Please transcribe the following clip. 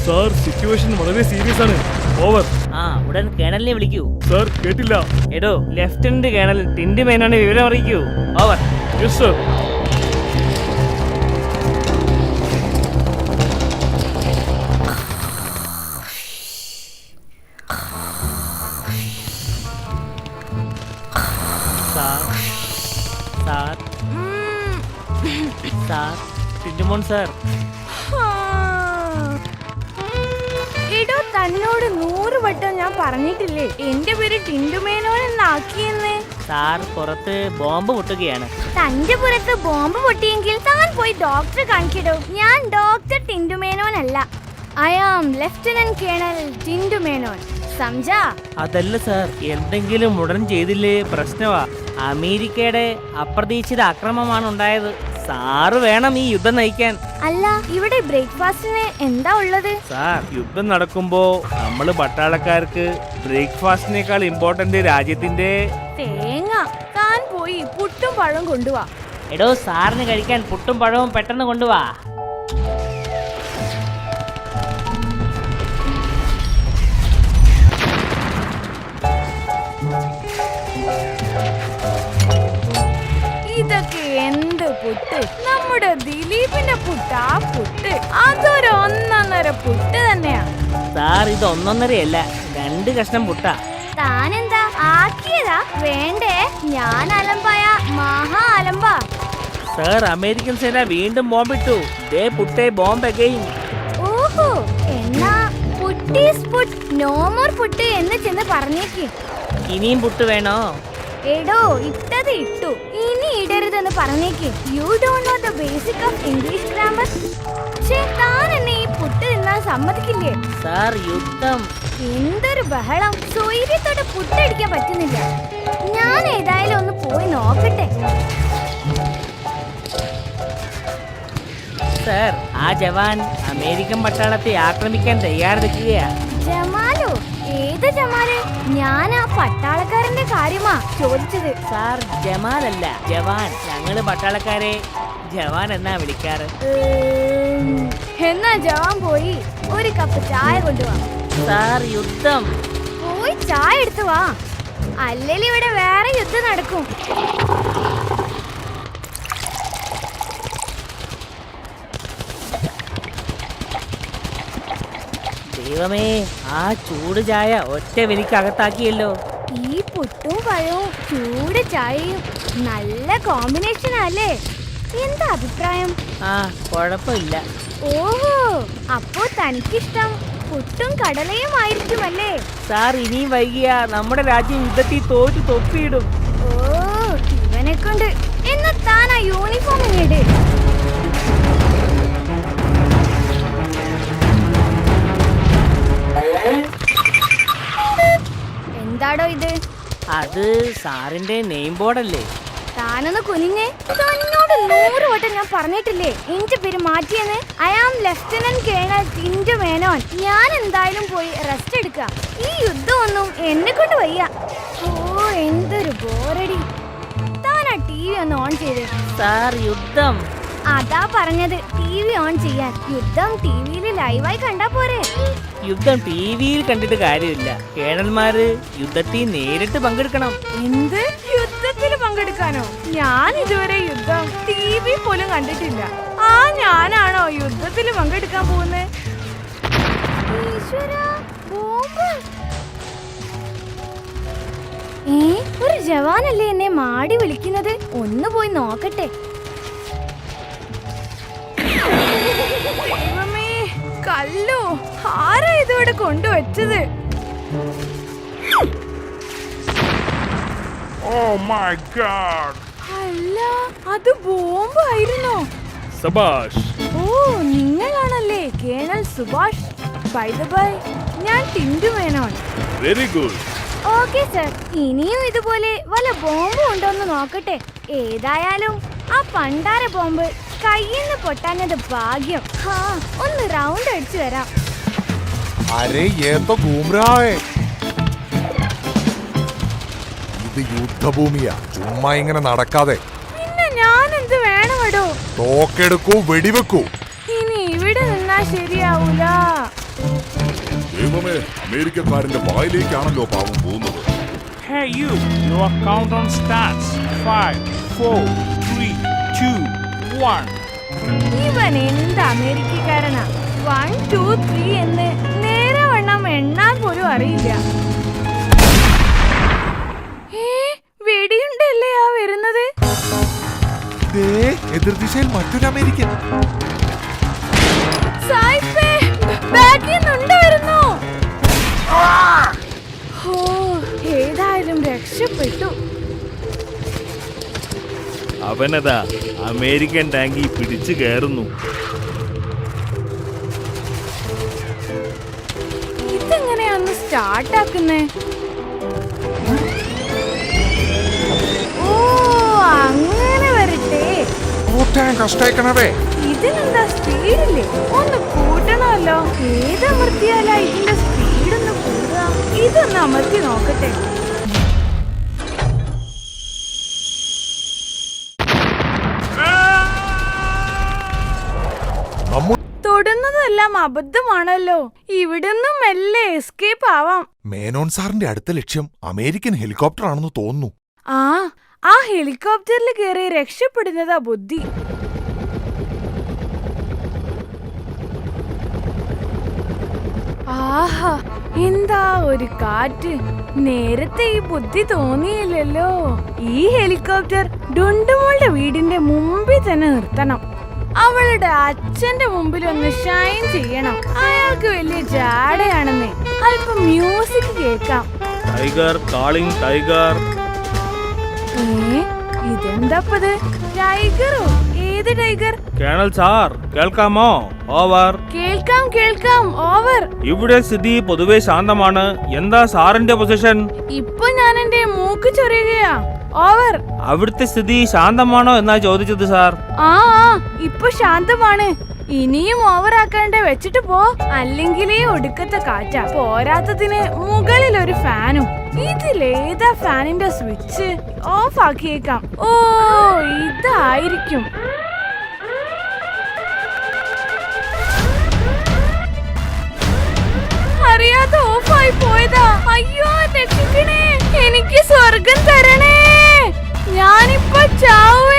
Sir situation വളരെ serious ആണ്. Over. ഉടൻ കേണലിനെ വിളിക്കൂ. സാർ കേട്ടില്ല. എടോ ലെഫ്റ്റനന്റ് കേണൽ ടിൻഡു മേനോനെ വിവരം അറിയിക്കൂ. Over. Yes sir. Sir sir Tindumon sir. എടോ തന്നോട് 100 വട്ടം ഞാൻ പറഞ്ഞിട്ടില്ലേ എന്റെ പേര് ടിൻഡു മേനോൻ എന്നാക്കിയെന്ന്. സാർ പുറത്ത് ബോംബ് പൊട്ടുകയാണ്. തന്റെ പുറത്ത് ബോംബ് പൊട്ടിയെങ്കിൽ താൻ പോയി ഡോക്ടറെ കാണിക്കടോ. ഞാൻ ഡോക്ടർ ടിൻഡു മേനോൻ അല്ല. I am lieutenant colonel Tintu Menon. സംജാ? അതല്ല സാർ, എന്തെങ്കിലും ഉടൻ ചെയ്തില്ലേ പ്രശ്നമാ. അമേരിക്കയുടെ അപ്രതീക്ഷിത ആക്രമണമാണ് ഉണ്ടായത്. സാറ് വേണം ഈ യുദ്ധം നയിക്കാൻ. അല്ല, ഇവിടെ ബ്രേക്ക്ഫാസ്റ്റിന് എന്താ ഉള്ളത്? സാർ, യുദ്ധം നടക്കുമ്പോ നമ്മള് പട്ടാളക്കാർക്ക് ബ്രേക്ക്ഫാസ്റ്റിനേക്കാൾ ഇമ്പോർട്ടന്റ് രാജ്യത്തിന്റെ തേങ്ങ. താൻ പോയി പുട്ടും പഴവും കൊണ്ടുവാ. എടോ സാറിന് കഴിക്കാൻ പുട്ടും പഴവും പെട്ടെന്ന് കൊണ്ടുവാ. ഇതൊക്കെ എന്ത് പുട്ട്? നമ്മുടെ ദിലീപിന്റെ പുട്ട്. ആ പുട്ട് അതൊരു 1.5 പുട്ട് തന്നെയാ. സാർ, ഇത് 1.5 അല്ല, 2 കഷ്ണം പുട്ടാ. താനെന്താ ആക്കിയതാ? വേണ്ടേ, ഞാൻ അലമ്പായ മഹാ അലമ്പാ. സാർ, അമേരിക്കൻ സേന വീണ്ടും ബോംബിട്ടു. ദേ പുട്ടേ ബോംബ് അഗൈൻ. ഓഹോ, എന്നാ പുട്ടീസ് പുട്ട്, നോ മോർ പുട്ട് എന്ന് ചെന്ന് പറഞ്ഞേക്ക്. ഇനിയും പുട്ട് വേണോ? എടോ, ഇട്ടത് ഇട്ടു, ഇനി ഇടരുതെന്ന് പറഞ്ഞേക്ക്. You don't know the basic of English grammar. താൻ എന്നെ ഈ പുട്ട് തിന്നാൻ സമ്മതിക്കില്ലേ? സാർ, യുദ്ധം. എന്തൊരു ബഹളം! സൗകര്യത്തോടെ പുട്ടടിക്കാൻ പറ്റുന്നില്ല. ഞാൻ ഏതായാലും ഒന്ന് പോയി നോക്കട്ടെ. സാർ, ആ ജവാൻ അമേരിക്കൻ പട്ടാളത്തെ ആക്രമിക്കാൻ തയ്യാറെടുക്കുകയാ. ജമാലോ? ഏത് ജമാല്? ഞാൻ ആ പട്ടാളക്കാരന്റെ കാര്യമാ ചോദിച്ചത്. സാർ, ജമാലല്ല, ജവാൻ. ഞങ്ങള് പട്ടാളക്കാരെ ജവാൻ എന്നാ വിളിക്കാറ്. എന്നാ ജവാൻ പോയി ഒരു കപ്പ് ചായ കൊണ്ടുവാ. സാർ, യുദ്ധം. പോയി ചായ എടുത്തു വാ, അല്ലെങ്കിൽ ഇവിടെ വേറെ യുദ്ധം നടക്കും. ദൈവമേ, ആ ചൂട് ചായ ഒറ്റ വലിക്കകത്താക്കിയല്ലോ. ഈ പുട്ടും പഴവും ചൂട് ചായയും നല്ല കോമ്പിനേഷൻ അല്ലേ? എന്താ അഭിപ്രായം? കുഴപ്പമില്ല. ഓഹോ, അപ്പോ തനിക്കിഷ്ടം പുട്ടും കടലയും ആയിരിക്കുമല്ലേ? സാർ, ഇനിയും വൈകിയാ നമ്മുടെ രാജ്യം യുദ്ധത്തിൽ തോറ്റു തൊപ്പിയിടും. ഓ, ഇവനെ കൊണ്ട്. എന്നാ താൻ ആ യൂണിഫോം ഇങ്ങട്. എന്താടോ ഇത്? അത് സാറിന്റെ നെയിം ബോർഡല്ലേ? താനൊന്ന് കുനിഞ്ഞേ. തന്നോട് 100 വട്ടം ഞാൻ പറഞ്ഞിട്ടില്ലേ എന്റെ പേര് മാറ്റിയെന്ന്? I am lieutenant colonel Tintu Menon. ഞാൻ എന്തായാലും പോയി റെസ്റ്റ് എടുക്കാം. ഈ യുദ്ധമൊന്നും എന്നെ കൊണ്ട് വയ്യ. ഓ, എന്തൊരു ബോറടി. താൻ ആ TV ഒന്ന് ഓൺ ചെയ്തേ. സാർ, യുദ്ധം. അതാ പറഞ്ഞത്, TV ഓൺ ചെയ്യാൻ. യുദ്ധം TVയിൽ ലൈവായി കണ്ടാ പോരെ? യുദ്ധം TVയിൽ കണ്ടിട്ട് കാര്യമില്ല. കേണൽമാര് യുദ്ധത്തിൽ നേരിട്ട് പങ്കെടുക്കണം. എന്ത്? യുദ്ധത്തിൽ പങ്കെടുക്കാനോ? ഞാൻ ഇതുവരെ യുദ്ധം TV പോലും കണ്ടിട്ടില്ല. ഞാനാണോ യുദ്ധത്തിൽ പങ്കെടുക്കാൻ പോകുന്നത്? ഒരു ജവാനല്ലേ എന്നെ മാടി വിളിക്കുന്നത്? ഒന്ന് പോയി നോക്കട്ടെ. കല്ലോ, ആരാ ഇതോടെ കൊണ്ടുവച്ചത്? അല്ല, അത് ബോംബായിരുന്നോ? സബാഷ്. ഓ, നിങ്ങളാണല്ലേ colonel Subhash. By the by, ഞാൻ Tintu Menon. Very good. Okay sir, ഇനിയും ഇതുപോലെ വല്ല ബോംബും ഉണ്ടോന്ന് നോക്കട്ടെ. ഏതായാലും ആ പണ്ടാര ബോംബ് കയ്യിന്ന് പൊട്ടാനത് ഭാഗ്യം. ഒന്ന് റൗണ്ട് അടിച്ചു വരാം. ഇത് യുദ്ധഭൂമിയാ, ചുമ്മാ ഇങ്ങനെ നടക്കാതെ. പിന്നെ ഞാൻ എന്ത് വേണമെടോ? തോക്കെടുക്കൂ, വെടിവെക്കൂ. ഇനി ഇവിടെ നിന്നാ ശരിയാവൂല. ദൈവമേ, അമേരിക്കക്കാരന്റെ വായിലേക്കാണല്ലോ പാവം പോകുന്നത്. Hey you, your countdown starts. 5, 4, 3, 2, 1. ഇവൻ എന്ത് അമേരിക്കക്കാരനാ? 1, 2, 3 എന്ന് നേരെ വണ്ണം എണ്ണാൻ പോലും അറിയില്ല. വെടിയുണ്ടല്ലേ ആ വരുന്നത്? എതിർദിശയിൽ മറ്റൊരു അമേരിക്കൻ. സായിപ്പേ, ബാക്കിൽ നിന്ന് വരുന്നു. ഓ, ഏതായാലും രക്ഷപ്പെട്ടു. അവനതാ അമേരിക്കൻ ടാങ്കി പിടിച്ചു കയറുന്നു. ഇതെങ്ങനെയാന്ന് സ്റ്റാർട്ടാക്കുന്നേ? ഓ, അങ്ങനെ വരട്ടെ. കഷ്ടേക്കണവേ. ഇതിനെന്താ സ്പീഡില്ലേ? ഒന്ന് കൂട്ടണമല്ലോ. ഏതമർത്തിയാലാ ഇതിന്റെ സ്പീഡൊന്ന് കൂടുക? ഇതൊന്ന് അമർത്തി നോക്കട്ടെ. തൊടുന്നതെല്ലാം അബദ്ധമാണല്ലോ. ഇവിടുന്നും മെല്ലെ എസ്കേപ്പ് ആവാം. മേനോൻ സാറിന്റെ അടുത്ത ലക്ഷ്യം അമേരിക്കൻ ഹെലികോപ്റ്റർ ആണെന്ന് തോന്നുന്നു. ആ ഹെലികോപ്റ്ററിൽ കയറി രക്ഷപ്പെടുന്നതാ ബുദ്ധി. ആഹാ, എന്താ ഒരു കാറ്റ്! നേരത്തെ ഈ ബുദ്ധി തോന്നിയില്ലല്ലോ. ഈ ഹെലികോപ്റ്റർ ഡുണ്ടുമോളുടെ വീടിന്റെ മുമ്പിൽ തന്നെ നിർത്തണം. അവളുടെ അച്ഛന്റെ മുമ്പിൽ ഒന്ന് ഷൈൻ ചെയ്യണം. അയാൾക്ക് വലിയ ജാടയാണെന്നേ. അല്പം മ്യൂസിക് കേൾക്കാം. Tiger calling tiger. ഇതെന്താപ്പത്? ടൈഗറോ? ഏത് ടൈഗർ? കേണൽ സാർ കേൾക്കാമോ? ഓവർ. കേൾക്കാം. ഓവർ. ഇവിടെ സ്ഥിതി പൊതുവെ ശാന്തമാണ്. എന്താ സാറിന്റെ പൊസിഷൻ? ഇപ്പൊ ഞാൻ എന്റെ മൂക്ക് ചൊറിയുകയാ. ഓവർ. അവിടുത്തെ സ്ഥിതി ശാന്തമാണോ എന്നാ ചോദിച്ചത് സാർ. ഇപ്പൊ ശാന്തമാണ്. ഇനിയും ഓവറാക്കാണ്ട് വെച്ചിട്ട് പോ. അല്ലെങ്കിലേ ഒടുക്കത്തെ കാറ്റാ. പോരാത്തതിന് മുകളിൽ ഒരു ഫാനും. ഇതിലേതാ ഫാനിന്റെ സ്വിച്ച്? ഓഫ് ആക്കിയേക്കാം. ഓ, ഇതായിരിക്കും. അറിയാതെ ഓഫായി പോയതാ. അയ്യോ, രക്ഷിക്കണേ, എനിക്ക് സ്വർഗം തരണേ. ഞാനിപ്പോ ചാവുക.